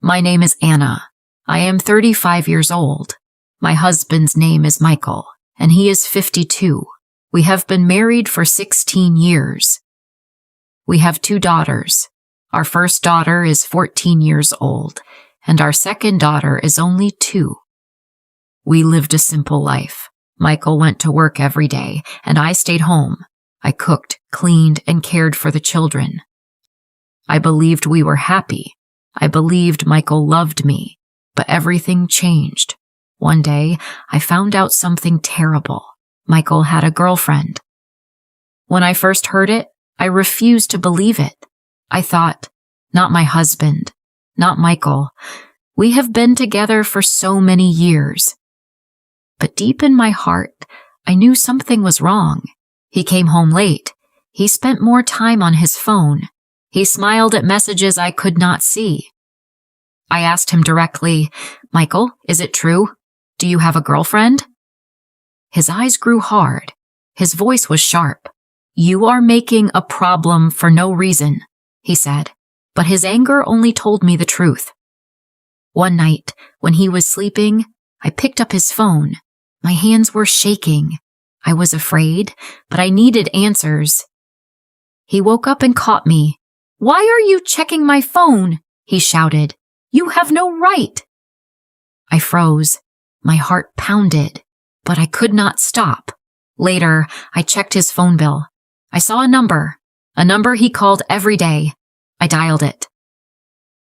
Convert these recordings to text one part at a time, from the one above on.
My name is Anna. I am 35 years old. My husband's name is Michael, and he is 52. We have been married for 16 years. We have 2 daughters. Our first daughter is 14 years old, and our second daughter is only 2. We lived a simple life. Michael went to work every day, and I stayed home. I cooked, cleaned, and cared for the children. I believed we were happy. I believed Michael loved me, but everything changed. One day, I found out something terrible. Michael had a girlfriend. When I first heard it, I refused to believe it. I thought, not my husband, not Michael. We have been together for so many years. But deep in my heart, I knew something was wrong. He came home late. He spent more time on his phone. He smiled at messages I could not see. I asked him directly, "Michael, is it true? Do you have a girlfriend?" His eyes grew hard. His voice was sharp. "You are making a problem for no reason," he said, but his anger only told me the truth. One night, when he was sleeping, I picked up his phone. My hands were shaking. I was afraid, but I needed answers. He woke up and caught me. "Why are you checking my phone?" he shouted. "You have no right." I froze. My heart pounded, but I could not stop. Later, I checked his phone bill. I saw a number he called every day. I dialed it.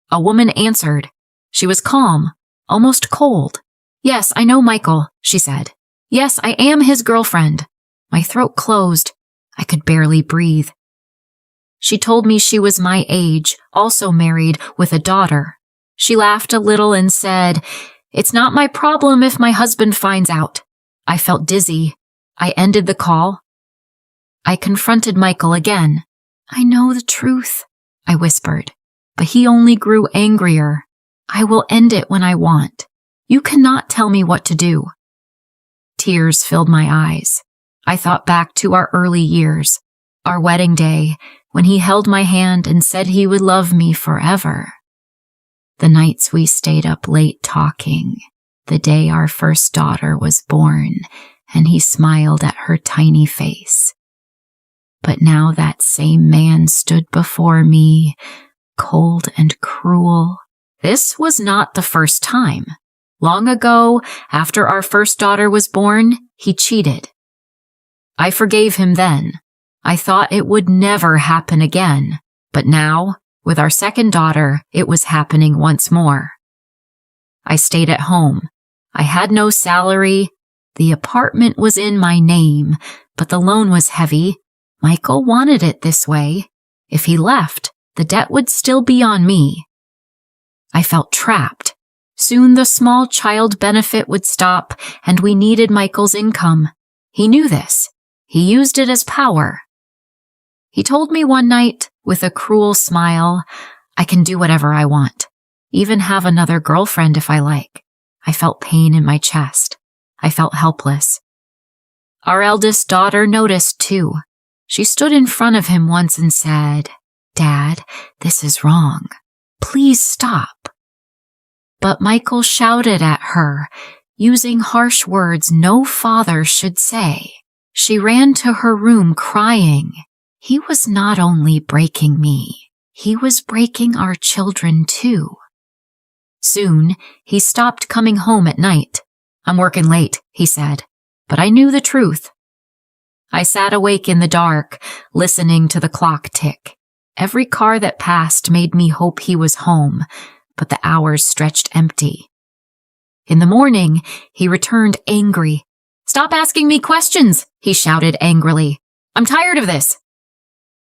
A woman answered. She was calm, almost cold. "Yes, I know Michael," she said. "Yes, I am his girlfriend." My throat closed. I could barely breathe. She told me she was my age, also married, with a daughter. She laughed a little and said, "It's not my problem if my husband finds out." I felt dizzy. I ended the call. I confronted Michael again. "I know the truth," I whispered, but he only grew angrier. "I will end it when I want. You cannot tell me what to do." Tears filled my eyes. I thought back to our early years, our wedding day, when he held my hand and said he would love me forever. The nights we stayed up late talking, the day our first daughter was born, and he smiled at her tiny face. But now that same man stood before me, cold and cruel. This was not the first time. Long ago, after our first daughter was born, he cheated. I forgave him then. I thought it would never happen again, but now, with our second daughter, it was happening once more. I stayed at home. I had no salary. The apartment was in my name, but the loan was heavy. Michael wanted it this way. If he left, the debt would still be on me. I felt trapped. Soon the small child benefit would stop, and we needed Michael's income. He knew this. He used it as power. He told me one night, with a cruel smile, "I can do whatever I want, even have another girlfriend if I like." I felt pain in my chest. I felt helpless. Our eldest daughter noticed too. She stood in front of him once and said, "Dad, this is wrong. Please stop." But Michael shouted at her, using harsh words no father should say. She ran to her room crying. He was not only breaking me, he was breaking our children too. Soon, he stopped coming home at night. "I'm working late," he said, but I knew the truth. I sat awake in the dark, listening to the clock tick. Every car that passed made me hope he was home, but the hours stretched empty. In the morning, he returned angry. "Stop asking me questions," he shouted angrily. "I'm tired of this."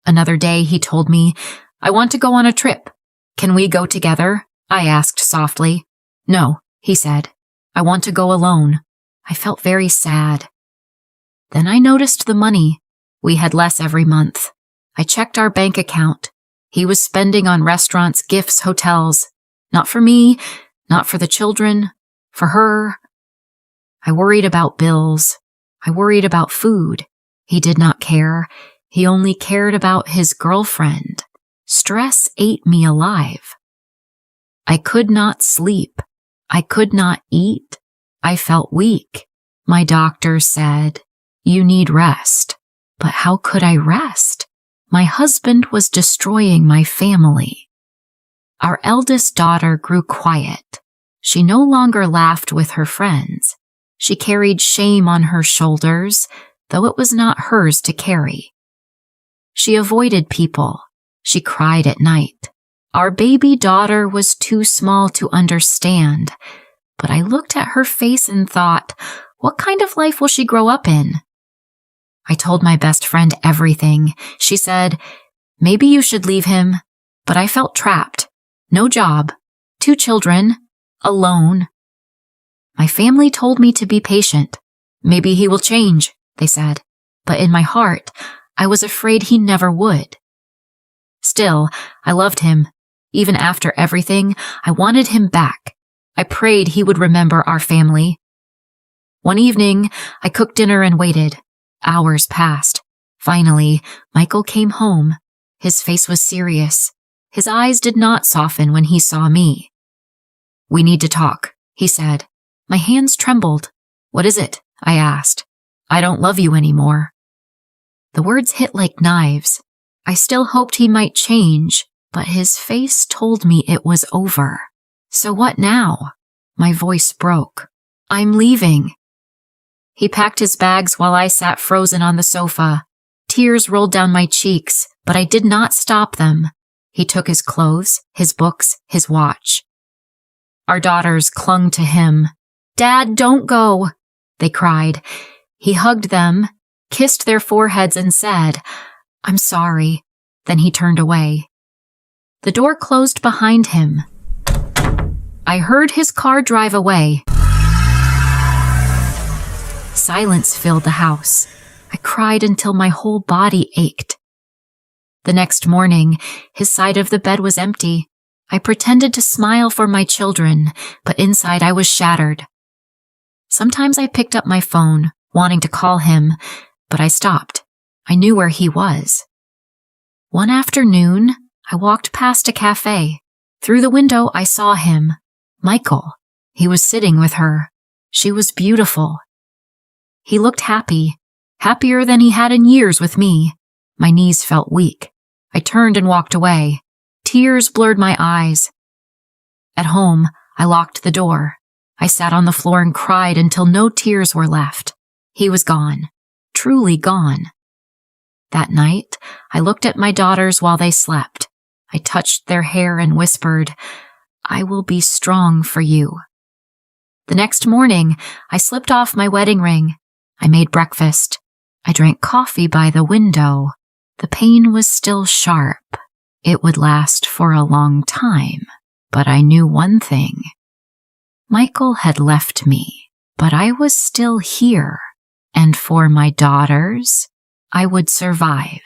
Another day, he told me, "I want to go on a trip. Can we go together?" I asked softly. "No," he said. "I want to go alone." I felt very sad. Then I noticed the money. We had less every month. I checked our bank account. He was spending on restaurants, gifts, hotels. Not for me, not for the children, for her. I worried about bills. I worried about food. He did not care. He only cared about his girlfriend. Stress ate me alive. I could not sleep. I could not eat. I felt weak. My doctor said, "You need rest." But how could I rest? My husband was destroying my family. Our eldest daughter grew quiet. She no longer laughed with her friends. She carried shame on her shoulders, though it was not hers to carry. She avoided people. She cried at night. Our baby daughter was too small to understand, but I looked at her face and thought, what kind of life will she grow up in? I told my best friend everything. She said, "Maybe you should leave him," but I felt trapped. No job, 2 children, alone. My family told me to be patient. Maybe he will change, they said, but in my heart, I was afraid he never would. Still, I loved him. Even after everything, I wanted him back. I prayed he would remember our family. One evening, I cooked dinner and waited. Hours passed. Finally, Michael came home. His face was serious. His eyes did not soften when he saw me. "We need to talk," he said. My hands trembled. "What is it?" I asked. "I don't love you anymore." The words hit like knives. I still hoped he might change, but his face told me it was over. "So what now?" My voice broke. "I'm leaving." He packed his bags while I sat frozen on the sofa. Tears rolled down my cheeks, but I did not stop them. He took his clothes, his books, his watch. Our daughters clung to him. "Dad, don't go," they cried. He hugged them, kissed their foreheads and said, "I'm sorry." Then he turned away. The door closed behind him. I heard his car drive away. Silence filled the house. I cried until my whole body ached. The next morning, his side of the bed was empty. I pretended to smile for my children, but inside I was shattered. Sometimes I picked up my phone, wanting to call him, but I stopped. I knew where he was. One afternoon, I walked past a cafe. Through the window, I saw him. Michael. He was sitting with her. She was beautiful. He looked happy, happier than he had in years with me. My knees felt weak. I turned and walked away. Tears blurred my eyes. At home, I locked the door. I sat on the floor and cried until no tears were left. He was gone. Truly gone. That night, I looked at my daughters while they slept. I touched their hair and whispered, "I will be strong for you." The next morning, I slipped off my wedding ring. I made breakfast. I drank coffee by the window. The pain was still sharp. It would last for a long time, but I knew one thing. Michael had left me, but I was still here, and for my daughters, I would survive.